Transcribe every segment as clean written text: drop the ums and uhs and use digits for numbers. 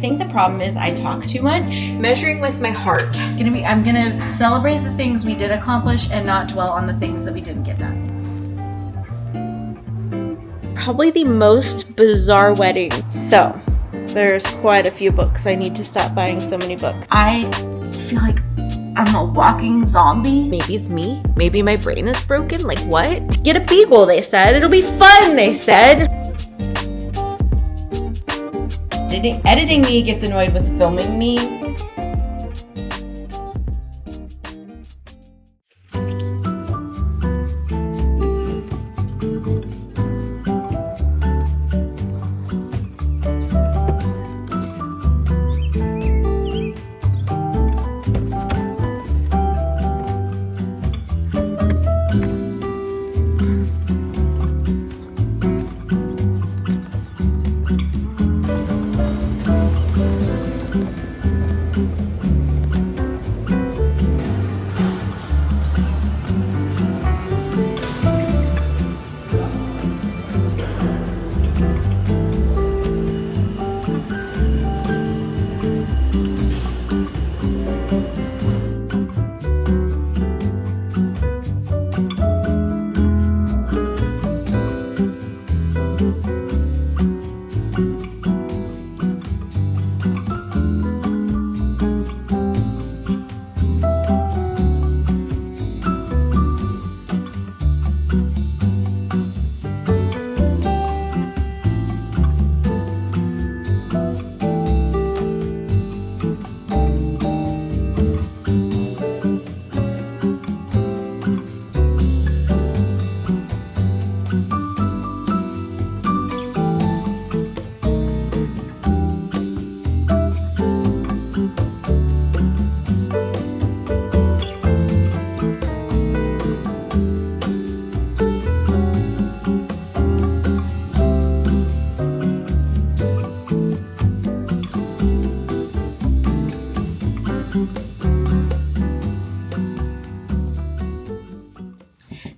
think the problem is I talk too much. Measuring with my heart. I'm gonna celebrate the things we did accomplish and not dwell on the things that we didn't get done. Probably the most bizarre wedding. So, there's quite a few books. I need to stop buying so many books. I feel like I'm a walking zombie. Maybe it's me. Maybe my brain is broken. Like what? Get a beagle, they said. It'll be fun, they said. Editing me gets annoyed with filming me.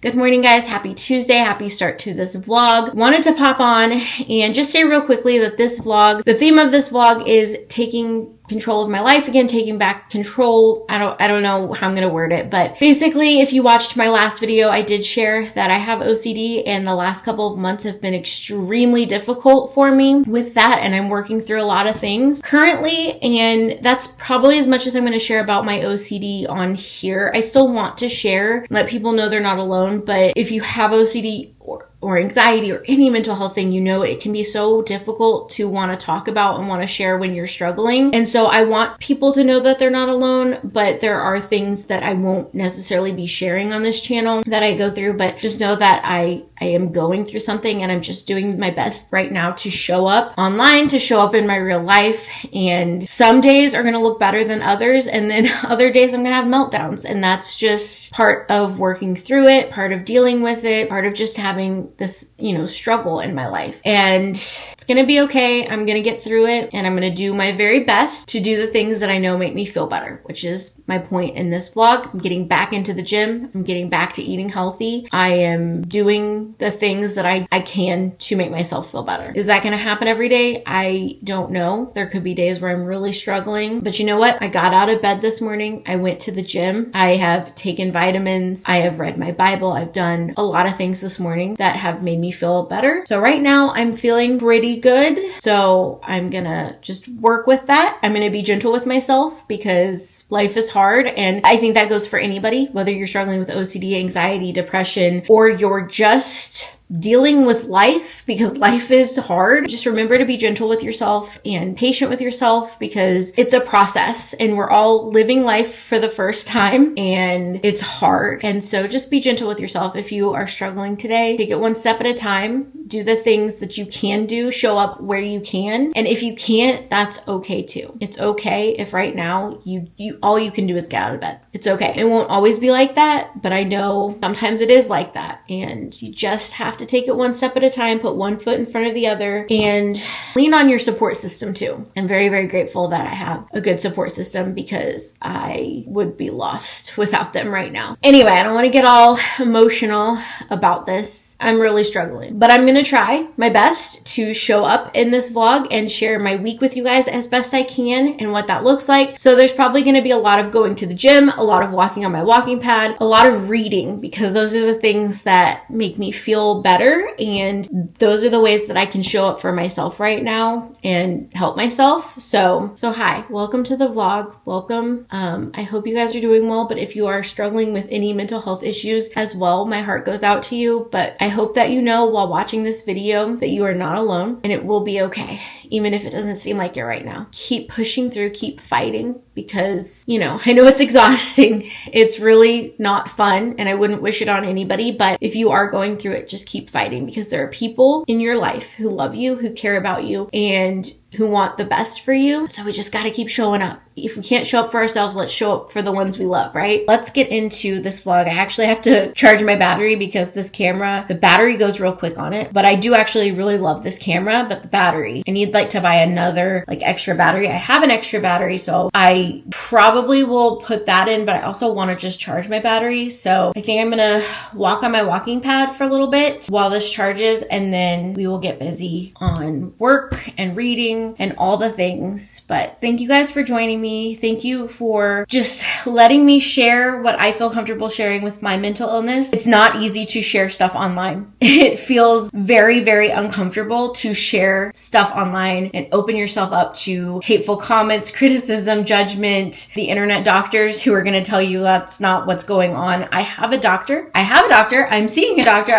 Good morning, guys. Happy Tuesday. Happy start to this vlog. Wanted to pop on and just say real quickly that this vlog, the theme of this vlog is taking control of my life again, taking back control. I don't know how I'm going to word it, but basically, if you watched my last video, I did share that I have OCD and the last couple of months have been extremely difficult for me with that, and I'm working through a lot of things currently, and that's probably as much as I'm going to share about my OCD on here. I still want to share, let people know they're not alone, but if you have OCD or anxiety or any mental health thing, you know it can be so difficult to want to talk about and want to share when you're struggling. And so I want people to know that they're not alone, but there are things that I won't necessarily be sharing on this channel that I go through, but just know that I am going through something and I'm just doing my best right now to show up online, to show up in my real life. And some days are going to look better than others, and then other days I'm going to have meltdowns. And that's just part of working through it, part of dealing with it, part of just having this, struggle in my life. And it's going to be okay. I'm going to get through it, and I'm going to do my very best to do the things that I know make me feel better, which is my point in this vlog. I'm getting back into the gym. I'm getting back to eating healthy. I am doing the things that I can to make myself feel better. Is that going to happen every day? I don't know. There could be days where I'm really struggling, but you know what? I got out of bed this morning. I went to the gym. I have taken vitamins. I have read my Bible. I've done a lot of things this morning that have made me feel better. So right now I'm feeling pretty good. So I'm gonna just work with that. I'm gonna be gentle with myself because life is hard. And I think that goes for anybody, whether you're struggling with OCD, anxiety, depression, or you're just dealing with life, because life is hard. Just remember to be gentle with yourself and patient with yourself, because it's a process and we're all living life for the first time and it's hard. And so just be gentle with yourself. If you are struggling today, take it one step at a time. Do the things that you can do, show up where you can. And if you can't, that's okay too. It's okay if right now you all you can do is get out of bed. It's okay. It won't always be like that, but I know sometimes it is like that, and you just have have to take it one step at a time, put one foot in front of the other, and lean on your support system too. I'm very, very grateful that I have a good support system because I would be lost without them right now. Anyway, I don't want to get all emotional about this. I'm really struggling, but I'm going to try my best to show up in this vlog and share my week with you guys as best I can and what that looks like. So there's probably going to be a lot of going to the gym, a lot of walking on my walking pad, a lot of reading, because those are the things that make me feel better. And those are the ways that I can show up for myself right now and help myself. So hi, welcome to the vlog. Welcome. I hope you guys are doing well, but if you are struggling with any mental health issues as well, my heart goes out to you. But I hope that you know while watching this video that you are not alone and it will be okay, even if it doesn't seem like it right now. Keep pushing through, keep fighting, because, I know it's exhausting. It's really not fun and I wouldn't wish it on anybody, but if you are going through it, just keep fighting, because there are people in your life who love you, who care about you, and who want the best for you. So we just got to keep showing up. If we can't show up for ourselves, let's show up for the ones we love, right? Let's get into this vlog. I actually have to charge my battery because this camera, the battery goes real quick on it, but I do actually really love this camera, but the battery, I need to buy another extra battery. I have an extra battery, so I probably will put that in, but I also want to just charge my battery. So I think I'm going to walk on my walking pad for a little bit while this charges, and then we will get busy on work and reading and all the things. But thank you guys for joining me. Thank you for just letting me share what I feel comfortable sharing with my mental illness. It's not easy to share stuff online. It feels very, very uncomfortable to share stuff online and open yourself up to hateful comments, criticism, judgment, the internet doctors who are going to tell you that's not what's going on. I have a doctor. I'm seeing a doctor.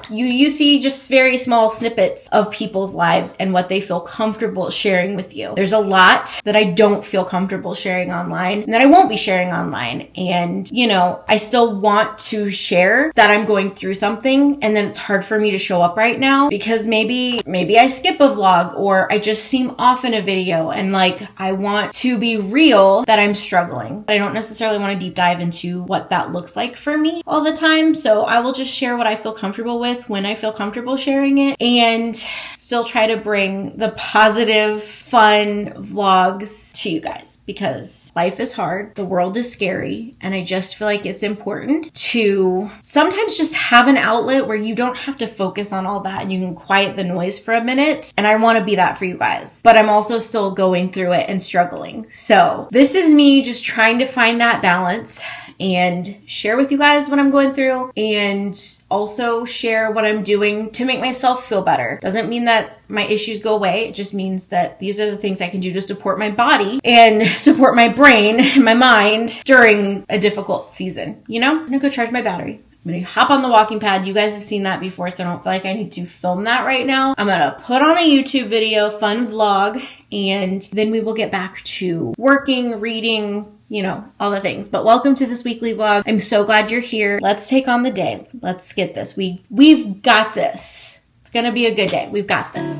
You see just very small snippets of people's lives and what they feel comfortable sharing with you. There's a lot that I don't feel comfortable sharing online and that I won't be sharing online. And, I still want to share that I'm going through something, and then it's hard for me to show up right now because maybe I skip a vlog or I just seem off in a video, and I want to be real that I'm struggling. But I don't necessarily want to deep dive into what that looks like for me all the time. So I will just share what I feel comfortable with when I feel comfortable sharing it, and still try to bring the positive, fun vlogs to you guys, because life is hard, the world is scary, and I just feel like it's important to sometimes just have an outlet where you don't have to focus on all that and you can quiet the noise for a minute. And I want to be that for you guys, but I'm also still going through it and struggling. So this is me just trying to find that balance and share with you guys what I'm going through, and also share what I'm doing to make myself feel better. Doesn't mean that my issues go away. It just means that these are the things I can do to support my body and support my brain and my mind during a difficult season. I'm gonna go charge my battery. I'm going to hop on the walking pad. You guys have seen that before, so I don't feel like I need to film that right now. I'm going to put on a YouTube video, fun vlog, and then we will get back to working, reading, all the things. But welcome to this weekly vlog. I'm so glad you're here. Let's take on the day. Let's get this. We've got this. It's going to be a good day. We've got this.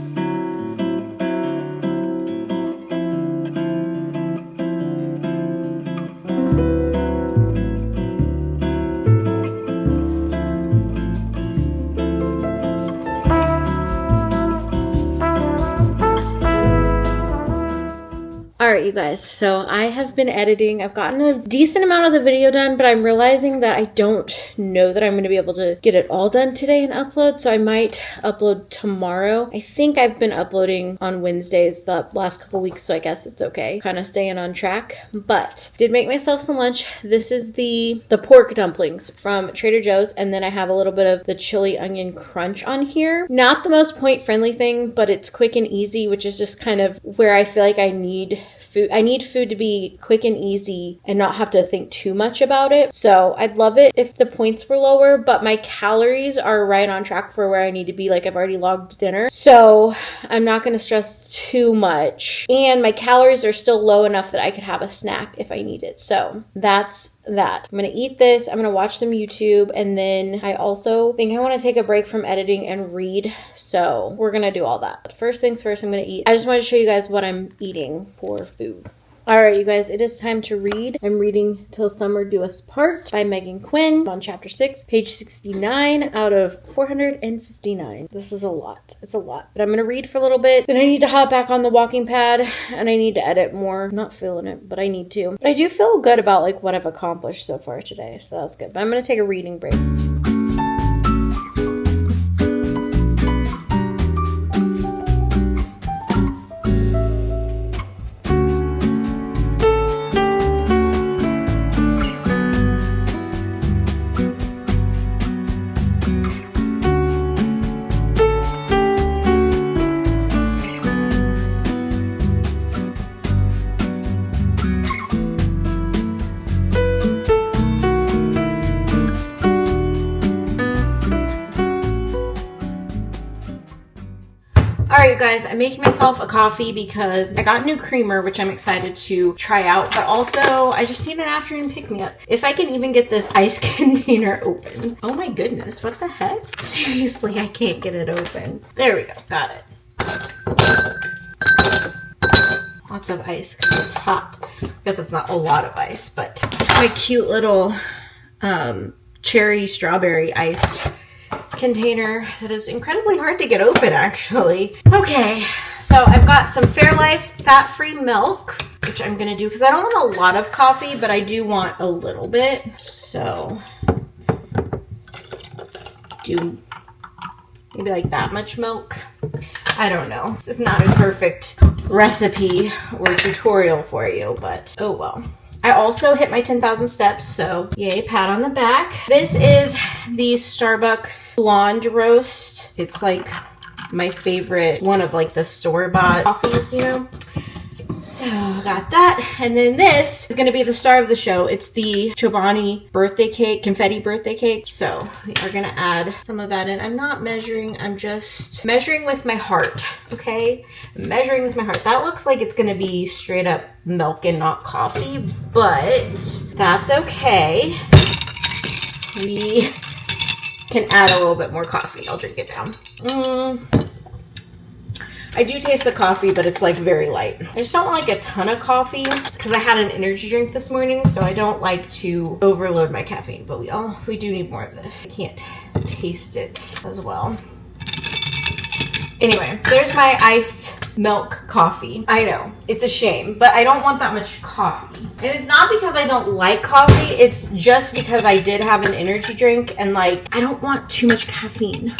Alright, you guys, so I have been editing. I've gotten a decent amount of the video done, but I'm realizing that I don't know that I'm going to be able to get it all done today and upload, so I might upload tomorrow. I think I've been uploading on Wednesdays the last couple weeks, so I guess it's okay. Kind of staying on track, but did make myself some lunch. This is the pork dumplings from Trader Joe's, and then I have a little bit of the chili onion crunch on here. Not the most point-friendly thing, but it's quick and easy, which is just kind of where I feel like I need food. I need food to be quick and easy and not have to think too much about it. So I'd love it if the points were lower, but my calories are right on track for where I need to be. I've already logged dinner, so I'm not going to stress too much. And my calories are still low enough that I could have a snack if I need it. So that's that. I'm going to eat this. I'm going to watch some YouTube. And then I also think I want to take a break from editing and read. So we're going to do all that. But first things first, I'm going to eat. I just want to show you guys what I'm eating for food. All right, you guys, it is time to read. I'm reading Till Summer Do Us Part by Megan Quinn. I'm on chapter 6, page 69 out of 459. This is a lot. It's a lot. But I'm going to read for a little bit. Then I need to hop back on the walking pad and I need to edit more. I'm not feeling it, but I need to. But I do feel good about like what I've accomplished so far today. So that's good. But I'm going to take a reading break. Alright, you guys, I'm making myself a coffee because I got new creamer, which I'm excited to try out, but also I just need an afternoon pick-me-up. If I can even get this ice container open. Oh my goodness, what the heck? Seriously, I can't get it open. There we go, got it. Lots of ice because it's hot. I guess it's not a lot of ice, but my cute little cherry strawberry ice container that is incredibly hard to get open, actually. Okay, so I've got some Fairlife fat-free milk, which I'm gonna do because I don't want a lot of coffee, but I do want a little bit. So do maybe like that much milk. I don't know. This is not a perfect recipe or tutorial for you, but oh well. I also hit my 10,000 steps, so yay, pat on the back. This is the Starbucks Blonde Roast. It's like my favorite one of like the store-bought coffees, you know? So got that. And then this is gonna be the star of the show. It's the Chobani birthday cake, confetti birthday cake. So we are gonna add some of that in. I'm not measuring, I'm just measuring with my heart, okay? Measuring with my heart. That looks like it's gonna be straight up milk and not coffee, but that's okay. We can add a little bit more coffee. I'll drink it down. I do taste the coffee, but it's like very light. I just don't want like a ton of coffee because I had an energy drink this morning, so I don't like to overload my caffeine, but we do need more of this. I can't taste it as well. Anyway, there's my iced milk coffee. I know, it's a shame, but I don't want that much coffee. And it's not because I don't like coffee, it's just because I did have an energy drink and like, I don't want too much caffeine.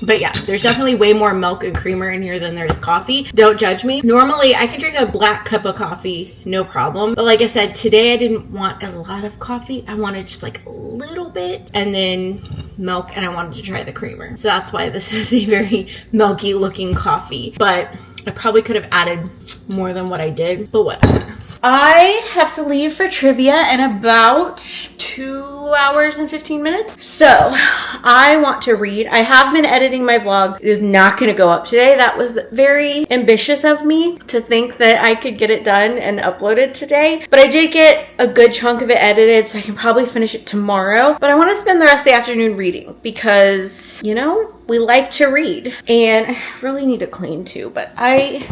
But yeah, there's definitely way more milk and creamer in here than there is coffee. Don't judge me. Normally, I could drink a black cup of coffee, no problem. But like I said, today I didn't want a lot of coffee. I wanted just like a little bit and then milk, and I wanted to try the creamer. So that's why this is a very milky looking coffee. But I probably could have added more than what I did, but whatever. I have to leave for trivia in about 2 hours and 15 minutes. So I want to read. I have been editing my vlog. It is not going to go up today. That was very ambitious of me to think that I could get it done and uploaded today. But I did get a good chunk of it edited, so I can probably finish it tomorrow. But I want to spend the rest of the afternoon reading because, you know, we like to read. And I really need to clean too, but I'm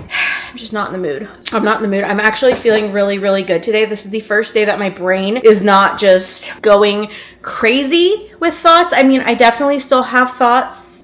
just not in the mood. I'm not in the mood. I'm actually feeling really, really good today. This is the first day that my brain is not just going crazy with thoughts. I mean, I definitely still have thoughts.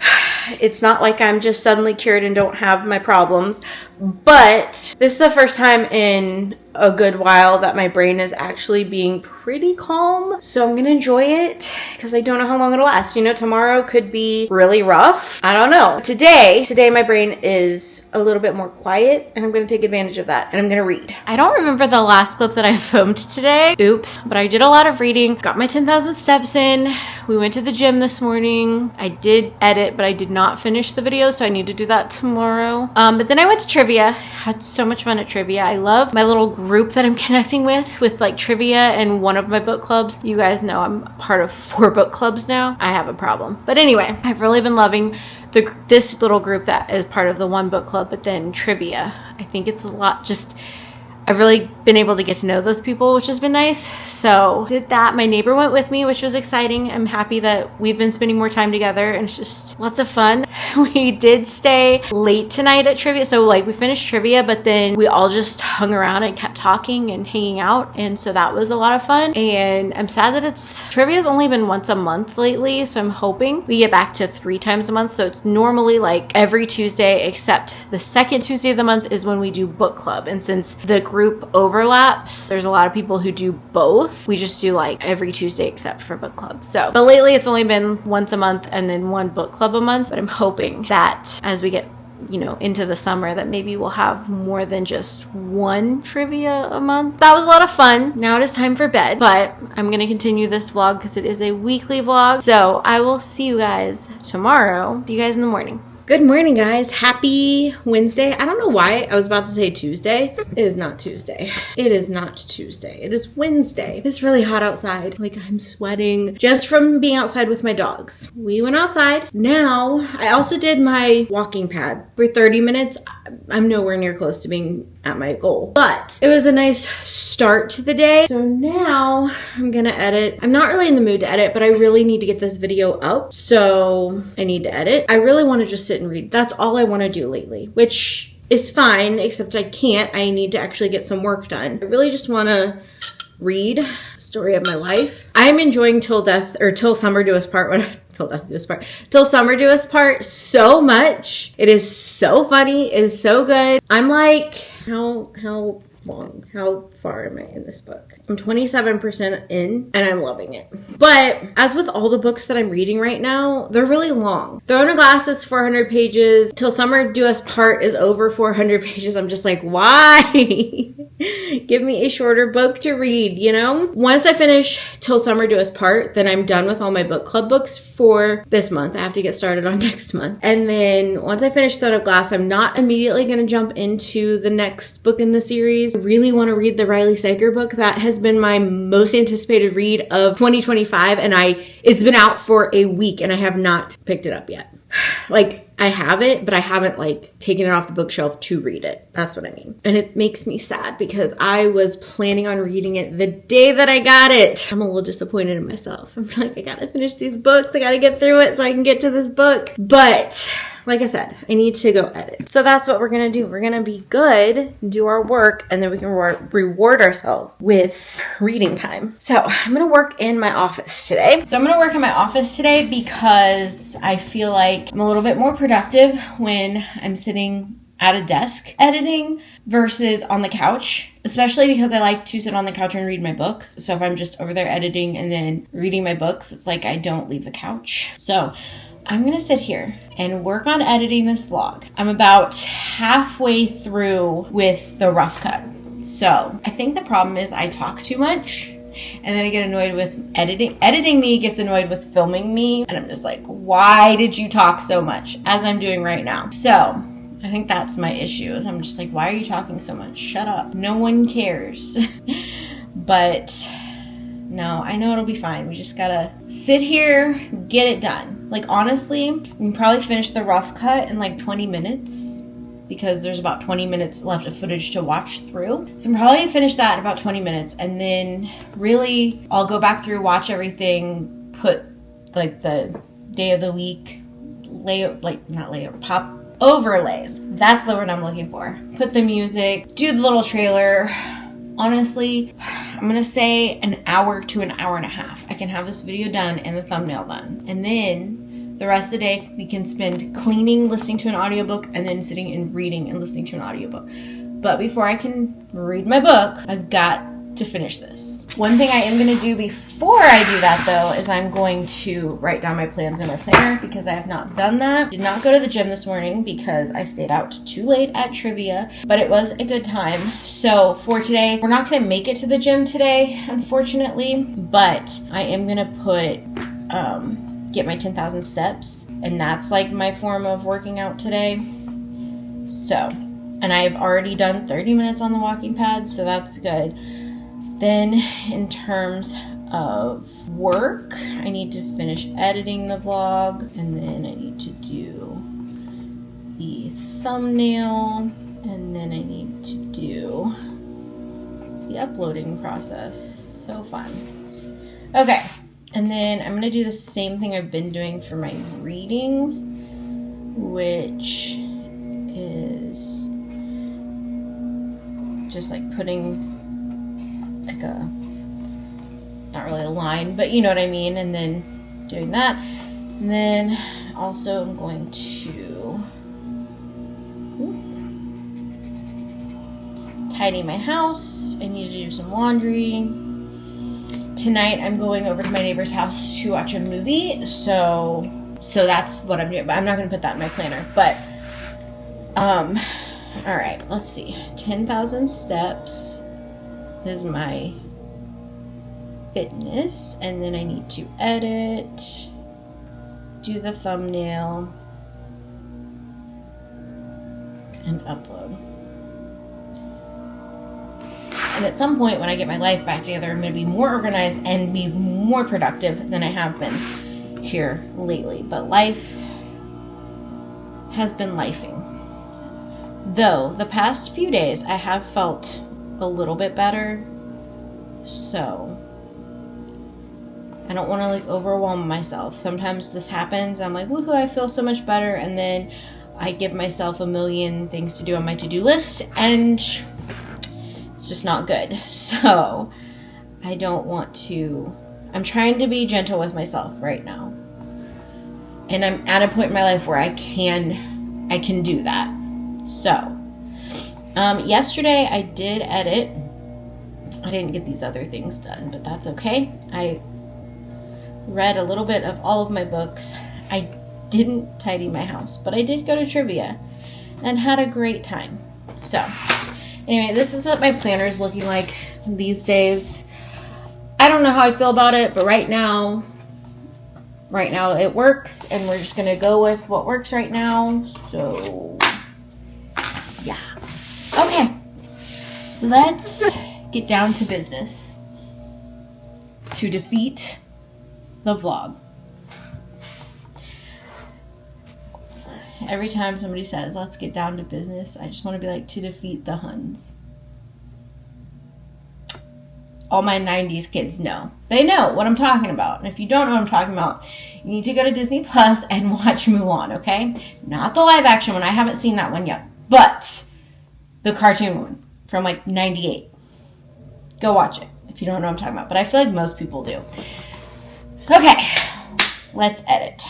It's not like I'm just suddenly cured and don't have my problems, but this is the first time in a good while that my brain is actually being pretty calm. So I'm gonna enjoy it because I don't know how long it'll last. You know, tomorrow could be really rough. I don't know. Today my brain is a little bit more quiet and I'm gonna take advantage of that and I'm gonna read. I don't remember the last clip that I filmed today. Oops. But I did a lot of reading. Got my 10,000 steps in. We went to the gym this morning. I did edit, but I did not finish the video, so I need to do that tomorrow. But then I went to trivia. Had so much fun at trivia. I love my little group that I'm connecting with like trivia and one of my book clubs. You guys know I'm part of 4 book clubs now. I have a problem. But anyway, I've really been loving this little group that is part of the one book club, but then trivia. I think it's a lot just... I've really been able to get to know those people, which has been nice. So did that. My neighbor went with me, which was exciting. I'm happy that we've been spending more time together, and it's just lots of fun. We did stay late tonight at trivia. So like we finished trivia, but then we all just hung around and kept talking and hanging out. And so that was a lot of fun. And I'm sad that trivia's only been once a month lately. So I'm hoping we get back to 3 times a month. So it's normally like every Tuesday, except the second Tuesday of the month is when we do book club. And since the group overlaps, there's a lot of people who do both. We just do like every Tuesday except for book club. So, but lately it's only been once a month and then one book club a month. But I'm hoping that as we get into the summer, that maybe we'll have more than just one trivia a month. That was a lot of fun. Now it is time for bed, but I'm going to continue this vlog because it is a weekly vlog. So I will see you guys tomorrow. See you guys in the morning. Good morning, guys. Happy Wednesday. I don't know why I was about to say Tuesday. It is not Tuesday. It is not Tuesday. It is Wednesday. It's really hot outside. Like, I'm sweating just from being outside with my dogs. We went outside. Now, I also did my walking pad for 30 minutes. I'm nowhere near close to being at my goal, but it was a nice start to the day. So now I'm gonna edit. I'm not really in the mood to edit, but I really need to get this video up. So I need to edit. I really want to just sit and read. That's all I want to do lately, which is fine, except I can't. I need to actually get some work done. I really just want to read Story of My Life. I'm enjoying Till Summer Do Us Part. Till Summer Do Us Part so much. It is so funny. It is so good. I'm like, how long? How far am I in this book? I'm 27% in and I'm loving it. But as with all the books that I'm reading right now, they're really long. Throne of Glass is 400 pages. Till Summer Do Us Part is over 400 pages. I'm just like, why? Give me a shorter book to read, Once I finish Till Summer Do Us Part, then I'm done with all my book club books for this month. I have to get started on next month. And then once I finish Throne of Glass, I'm not immediately going to jump into the next book in the series. I really want to read the Riley Sager book. That has been my most anticipated read of 2025, and it's been out for a week and I have not picked it up yet. Like, I have it, but I haven't taken it off the bookshelf to read it. That's what I mean. And it makes me sad because I was planning on reading it the day that I got it. I'm a little disappointed in myself. I'm like, I gotta finish these books. I gotta get through it so I can get to this book. But like I said, I need to go edit. So that's what we're gonna do. We're gonna be good, do our work, and then we can reward ourselves with reading time. So I'm gonna work in my office today. Because I feel like I'm a little bit more productive when I'm sitting at a desk editing versus on the couch, especially because I like to sit on the couch and read my books. So if I'm just over there editing and then reading my books, it's like I don't leave the couch. So I'm gonna sit here and work on editing this vlog. I'm about halfway through with the rough cut. So I think the problem is I talk too much. And then I get annoyed with editing. Editing me gets annoyed with filming me. And I'm just like, why did you talk so much? As I'm doing right now. So I think that's my issue. Is I'm just like, why are you talking so much? Shut up. No one cares. But no, I know it'll be fine. We just gotta sit here, get it done. Like, honestly, we can probably finish the rough cut in like 20 minutes. Because there's about 20 minutes left of footage to watch through. So I'm probably gonna finish that in about 20 minutes. And then really, I'll go back through, watch everything, put like the day of the week, pop overlays. That's the word I'm looking for. Put the music, do the little trailer. Honestly, I'm gonna say an hour to an hour and a half. I can have this video done and the thumbnail done. And then the rest of the day, we can spend cleaning, listening to an audiobook, and then sitting and reading and listening to an audiobook. But before I can read my book, I've got to finish this. One thing I am going to do before I do that, though, is I'm going to write down my plans in my planner because I have not done that. Did not go to the gym this morning because I stayed out too late at trivia, but it was a good time. So for today, we're not going to make it to the gym today, unfortunately, but I am going to get my 10,000 steps, and that's like my form of working out today. So, and I've already done 30 minutes on the walking pad, so that's good. Then in terms of work, I need to finish editing the vlog, and then I need to do the thumbnail, and then I need to do the uploading process. So fun. Okay, and then I'm gonna do the same thing I've been doing for my reading, which is just like putting like a, not really a line, but you know what I mean, and then doing that. And then also I'm going to tidy my house. I need to do some laundry. Tonight I'm going over to my neighbor's house to watch a movie, so that's what I'm doing, but I'm not going to put that in my planner. But all right, let's see. 10,000 steps is my fitness, and then I need to edit, do the thumbnail, and upload. And at some point when I get my life back together, I'm going to be more organized and be more productive than I have been here lately. But life has been lifing. Though the past few days I have felt a little bit better, so I don't want to like overwhelm myself. Sometimes this happens, I'm like, woohoo, I feel so much better, and then I give myself a million things to do on my to-do list, and it's just not good. So I don't want to, I'm trying to be gentle with myself right now. And I'm at a point in my life where I can do that. So, yesterday I did edit. I didn't get these other things done, but that's okay. I read a little bit of all of my books. I didn't tidy my house, but I did go to trivia and had a great time. So, anyway, this is what my planner is looking like these days. I don't know how I feel about it, but right now it works, and we're just gonna go with what works right now. So, yeah. Okay, let's get down to business to defeat the vlog. Every time somebody says, let's get down to business, I just want to be like, to defeat the Huns. All my 90s kids know. They know what I'm talking about. And if you don't know what I'm talking about, you need to go to Disney Plus and watch Mulan, okay? Not the live action one. I haven't seen that one yet. But the cartoon one from like 98. Go watch it if you don't know what I'm talking about. But I feel like most people do. Okay, let's edit.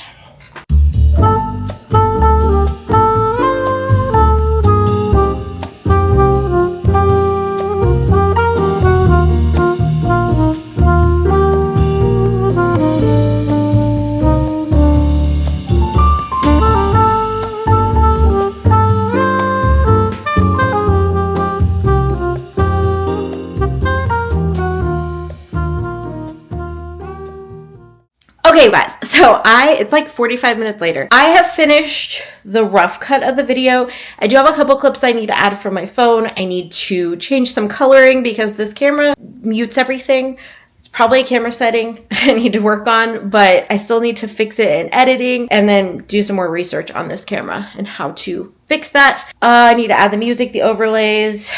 Okay, guys, so it's like 45 minutes later. I have finished the rough cut of the video. I do have a couple clips I need to add from my phone. I need to change some coloring because this camera mutes everything. It's probably a camera setting I need to work on, but I still need to fix it in editing and then do some more research on this camera and how to fix that. I need to add the music, the overlays,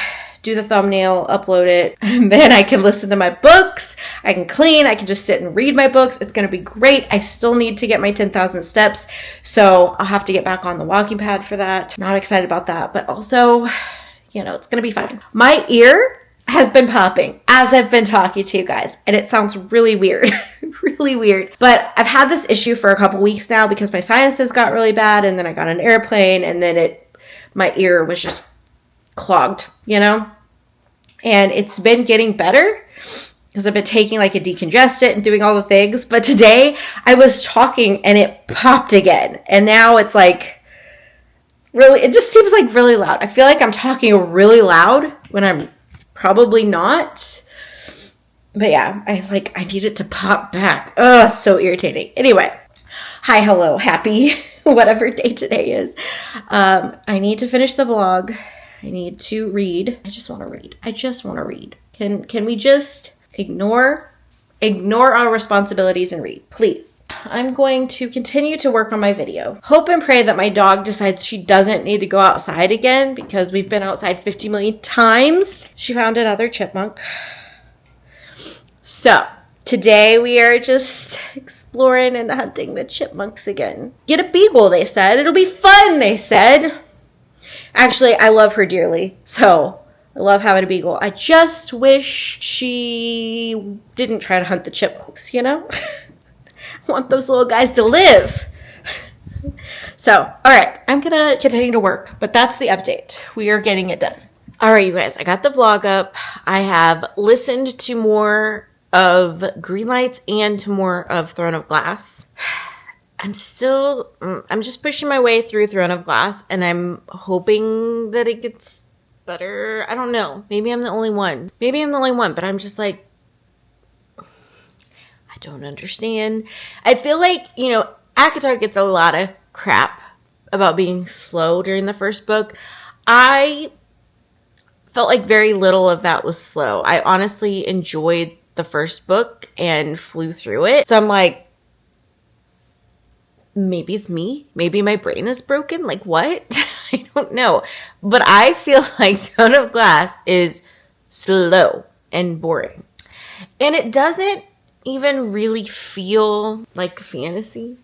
do the thumbnail, upload it, and then I can listen to my books. I can clean. I can just sit and read my books. It's going to be great. I still need to get my 10,000 steps, so I'll have to get back on the walking pad for that. Not excited about that, but also, you know, it's going to be fine. My ear has been popping as I've been talking to you guys, and it sounds really weird, really weird. But I've had this issue for a couple weeks now because my sinuses got really bad, and then I got on an airplane, and then my ear was just clogged, you know? And it's been getting better because I've been taking like a decongestant and doing all the things. But today I was talking and it popped again. And now it's like really, it just seems like really loud. I feel like I'm talking really loud when I'm probably not. But yeah, I need it to pop back. Oh, so irritating. Anyway, hi, hello, happy, whatever day today is. I need to finish the vlog. I need to read. I just want to read. Can we just ignore our responsibilities and read, please? I'm going to continue to work on my video. Hope and pray that my dog decides she doesn't need to go outside again because we've been outside 50 million times. She found another chipmunk. So today we are just exploring and hunting the chipmunks again. Get a beagle, they said. It'll be fun, they said. Actually, I love her dearly, so I love having a beagle. I just wish she didn't try to hunt the chipmunks, you know? I want those little guys to live. So, all right, I'm going to continue to work, but that's the update. We are getting it done. All right, you guys, I got the vlog up. I have listened to more of Green Lights and to more of Throne of Glass. I'm just pushing my way through Throne of Glass, and I'm hoping that it gets better. I don't know. Maybe I'm the only one. But I'm just like, I don't understand. I feel like, ACOTAR gets a lot of crap about being slow during the first book. I felt like very little of that was slow. I honestly enjoyed the first book and flew through it. So I'm like, maybe it's me. Maybe my brain is broken. Like, what? I don't know. But I feel like Throne of Glass is slow and boring. And it doesn't even really feel like fantasy,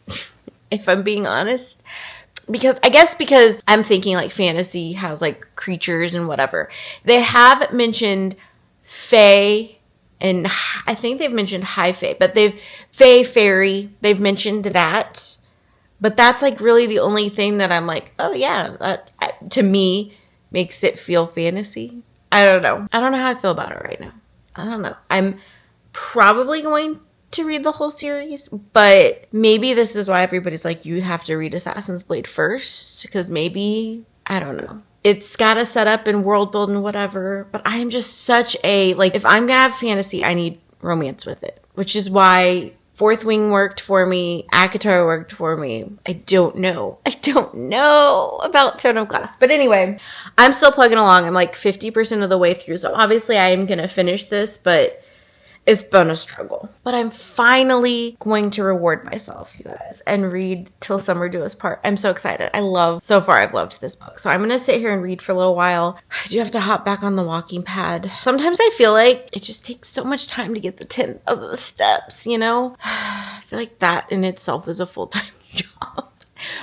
if I'm being honest. Because I'm thinking like fantasy has like creatures and whatever. They have mentioned fae, and I think they've mentioned high fae, but fae, fairy, they've mentioned that. But that's like really the only thing that I'm like, oh yeah, that to me makes it feel fantasy. I don't know. I don't know how I feel about it right now. I don't know. I'm probably going to read the whole series, but maybe this is why everybody's like, you have to read Assassin's Blade first, because maybe, I don't know. It's got to set up and world build and whatever, but I am just such a, like, if I'm going to have fantasy, I need romance with it, which is why Fourth Wing worked for me. ACOTAR worked for me. I don't know about Throne of Glass. But anyway, I'm still plugging along. I'm like 50% of the way through. So obviously I am going to finish this, but it's been a struggle. But I'm finally going to reward myself, you guys, and read Till Summer Do Us Part. I'm so excited. So far I've loved this book. So I'm going to sit here and read for a little while. I do have to hop back on the walking pad. Sometimes I feel like it just takes so much time to get the 10,000 steps, I feel like that in itself is a full-time job.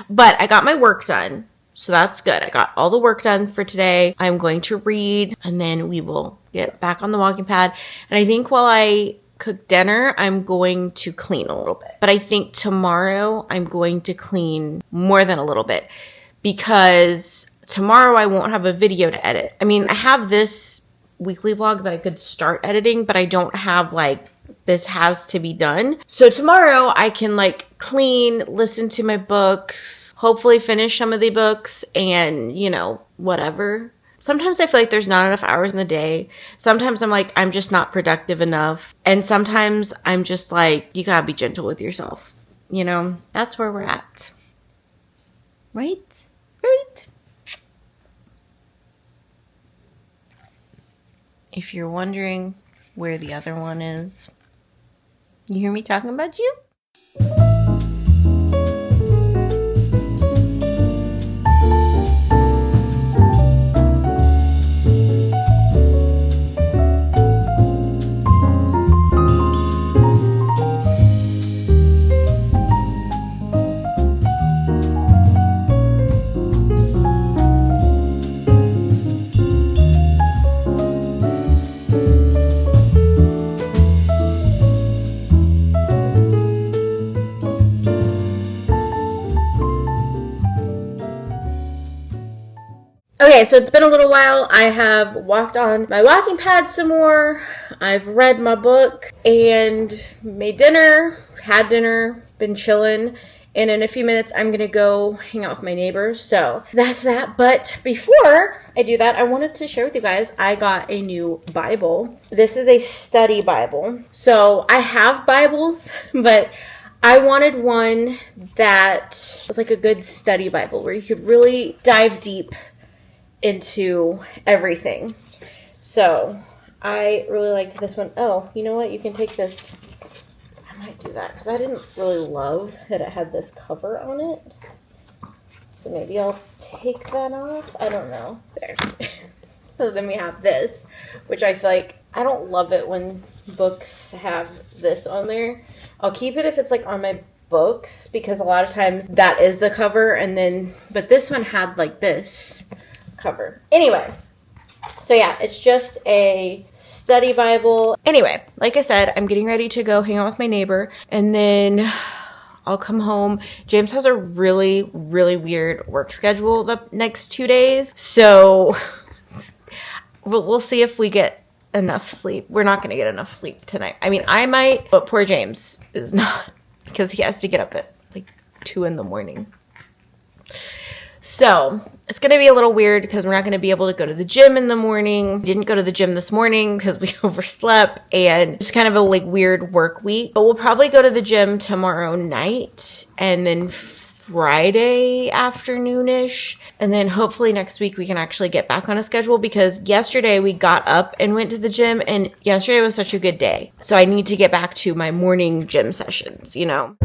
But I got my work done. So that's good. I got all the work done for today. I'm going to read, and then we will get back on the walking pad. And I think while I cook dinner, I'm going to clean a little bit. But I think tomorrow I'm going to clean more than a little bit, because tomorrow I won't have a video to edit. I mean, I have this weekly vlog that I could start editing, but I don't have like, this has to be done. So tomorrow I can like clean, listen to my books, hopefully finish some of the books, and whatever. Sometimes I feel like there's not enough hours in the day. Sometimes I'm like, I'm just not productive enough. And sometimes I'm just like, you gotta be gentle with yourself. That's where we're at. Right? If you're wondering where the other one is, you hear me talking about you? Okay, so it's been a little while. I have walked on my walking pad some more. I've read my book and made dinner, had dinner, been chilling. And in a few minutes, I'm going to go hang out with my neighbors. So that's that. But before I do that, I wanted to share with you guys, I got a new Bible. This is a study Bible. So I have Bibles, but I wanted one that was like a good study Bible where you could really dive deep into everything. So I really liked this one. Oh, you know what? You can take this. I'm might do that because I didn't really love that it had this cover on it. So maybe I'll take that off. I don't know. There. So then we have this, which I feel like I don't love it when books have this on there. I'll keep it if it's like on my books because a lot of times that is the cover, and then but this one had like this cover. Anyway, so yeah, it's just a study Bible. Anyway, like I said, I'm getting ready to go hang out with my neighbor, and then I'll come home. James has a really, really weird work schedule the next 2 days, so we'll see if we get enough sleep. We're not going to get enough sleep tonight. I mean, I might, but poor James is not because he has to get up at like 2 a.m. So it's going to be a little weird because we're not going to be able to go to the gym in the morning. We didn't go to the gym this morning because we overslept, and it's kind of a like weird work week. But we'll probably go to the gym tomorrow night and then Friday afternoonish. And then hopefully next week we can actually get back on a schedule because yesterday we got up and went to the gym, and yesterday was such a good day. So I need to get back to my morning gym sessions, you know.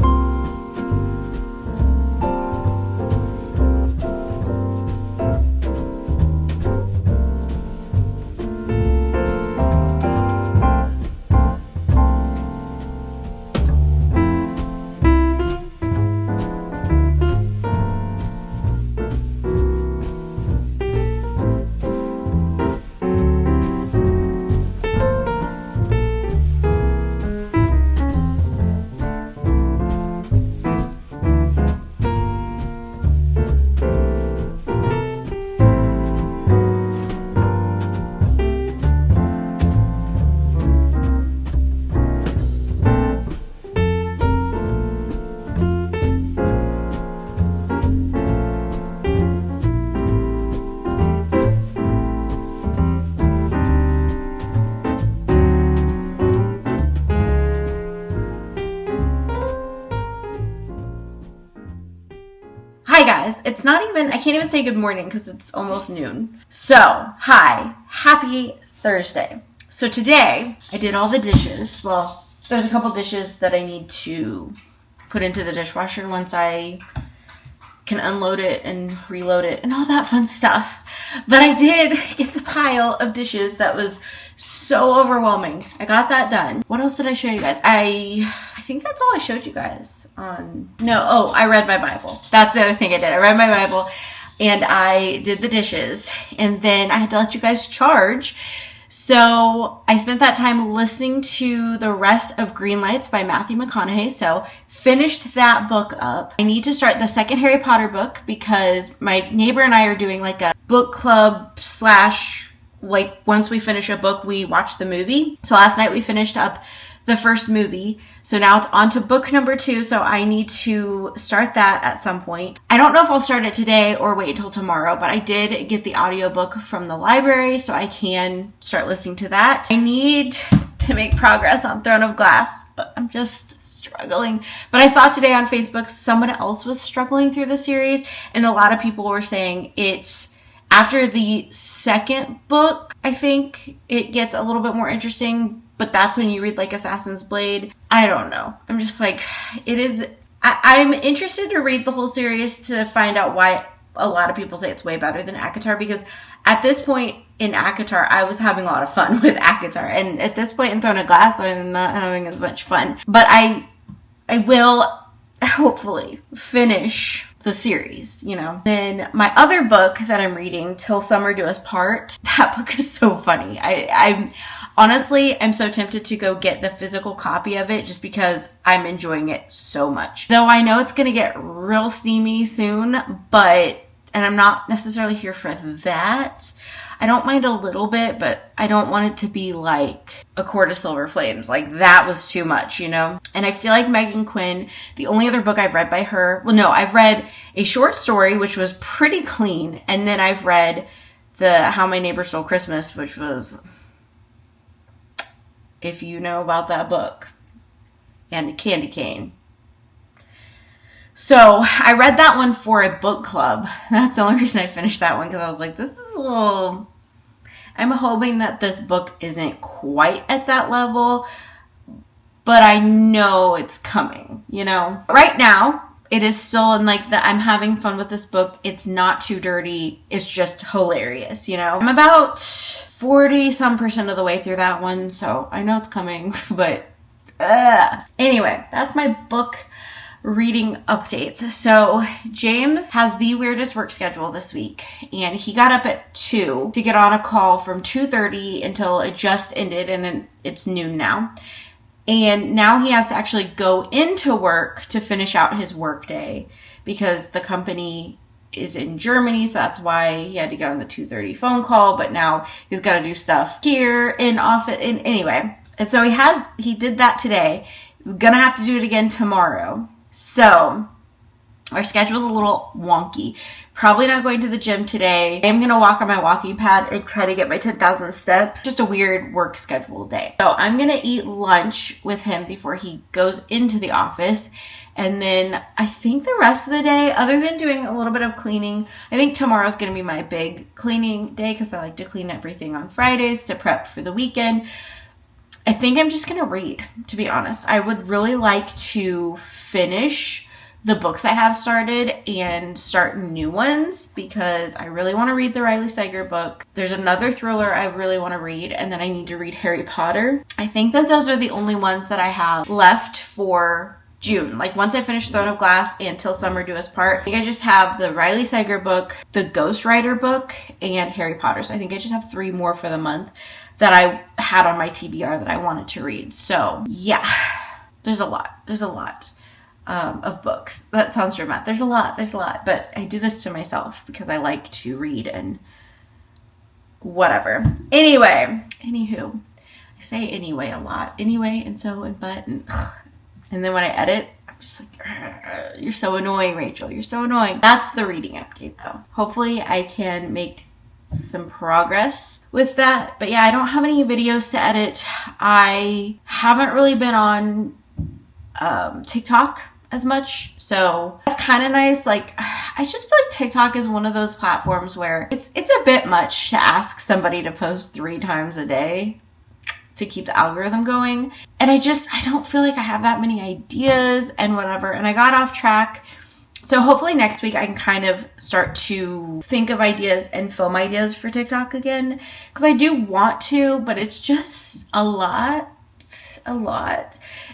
Hi guys, it's not even, I can't even say good morning because it's almost noon. So, hi, happy Thursday. So today, I did all the dishes. Well, there's a couple dishes that I need to put into the dishwasher once I can unload it and reload it and all that fun stuff. But I did get the pile of dishes that was so overwhelming. I got that done. What else did I show you guys? I think that's all I showed you guys on. No, oh, I read my Bible. That's the other thing I did. I read my Bible and I did the dishes, and then I had to let you guys charge. So I spent that time listening to the rest of Green Lights by Matthew McConaughey. So finished that book up. I need to start the second Harry Potter book because my neighbor and I are doing like a book club slash, like once we finish a book, we watch the movie. So last night we finished up the first movie. So now it's on to book number 2. So I need to start that at some point. I don't know if I'll start it today or wait until tomorrow, but I did get the audiobook from the library so I can start listening to that. I need to make progress on Throne of Glass, but I'm just struggling. But I saw today on Facebook someone else was struggling through the series, and a lot of people were saying it's after the second book, I think it gets a little bit more interesting, but that's when you read like Assassin's Blade. I don't know. I'm just like, it is, I'm interested to read the whole series to find out why a lot of people say it's way better than ACOTAR, because at this point in ACOTAR, I was having a lot of fun with ACOTAR, and at this point in Throne of Glass, I'm not having as much fun. But I will hopefully finish the series, you know. Then my other book that I'm reading, Till Summer Do Us Part, that book is so funny. I'm honestly, I'm so tempted to go get the physical copy of it just because I'm enjoying it so much. Though I know it's going to get real steamy soon, and I'm not necessarily here for that. I don't mind a little bit, but I don't want it to be like A Court of Silver Flames. Like, that was too much, you know? And I feel like Megan Quinn, the only other book I've read by her, well, no, I've read a short story, which was pretty clean. And then I've read the How My Neighbor Stole Christmas, which was, if you know about that book, and Candy Cane. So I read that one for a book club. That's the only reason I finished that one, because I was like, this is a little, I'm hoping that this book isn't quite at that level, but I know it's coming, you know? Right now, it is still in like the I'm having fun with this book. It's not too dirty. It's just hilarious, you know? I'm about 40% of the way through that one, so I know it's coming, but anyway, that's my book reading updates. So James has the weirdest work schedule this week, and he got up at 2 to get on a call from 2:30 until it just ended, and then it's noon now. And now he has to actually go into work to finish out his work day because the company is in Germany. So that's why he had to get on the 2:30 phone call. But now he's got to do stuff here in office. And anyway, and so he did that today. He's going to have to do it again tomorrow. So our schedule's a little wonky. Probably not going to the gym today. I'm going to walk on my walking pad and try to get my 10,000 steps. Just a weird work schedule day. So I'm going to eat lunch with him before he goes into the office. And then I think the rest of the day, other than doing a little bit of cleaning, I think tomorrow's going to be my big cleaning day because I like to clean everything on Fridays to prep for the weekend. I think I'm just going to read, to be honest. I would really like to finish the books I have started and start new ones because I really want to read the Riley Sager book. There's another thriller I really want to read, and then I need to read Harry Potter. I think that those are the only ones that I have left for June. Like once I finish Throne of Glass and Till Summer Do Us Part, I think I just have the Riley Sager book, the Ghost Rider book, and Harry Potter. So I think I just have 3 more for the month that I had on my TBR that I wanted to read. So yeah, there's a lot of books. That sounds dramatic. There's a lot, but I do this to myself because I like to read and whatever. Anywho, I say anyway a lot. Anyway, and so, and but, and then when I edit, I'm just like, you're so annoying, Rachel. You're so annoying. That's the reading update though. Hopefully I can make some progress with that. But yeah, I don't have any videos to edit. I haven't really been on TikTok as much, so that's kind of nice. Like I just feel like TikTok is one of those platforms where it's a bit much to ask somebody to post 3 times a day to keep the algorithm going, and I don't feel like I have that many ideas and whatever, and I got off track. So hopefully next week I can kind of start to think of ideas and film ideas for TikTok again, because I do want to, but it's just a lot.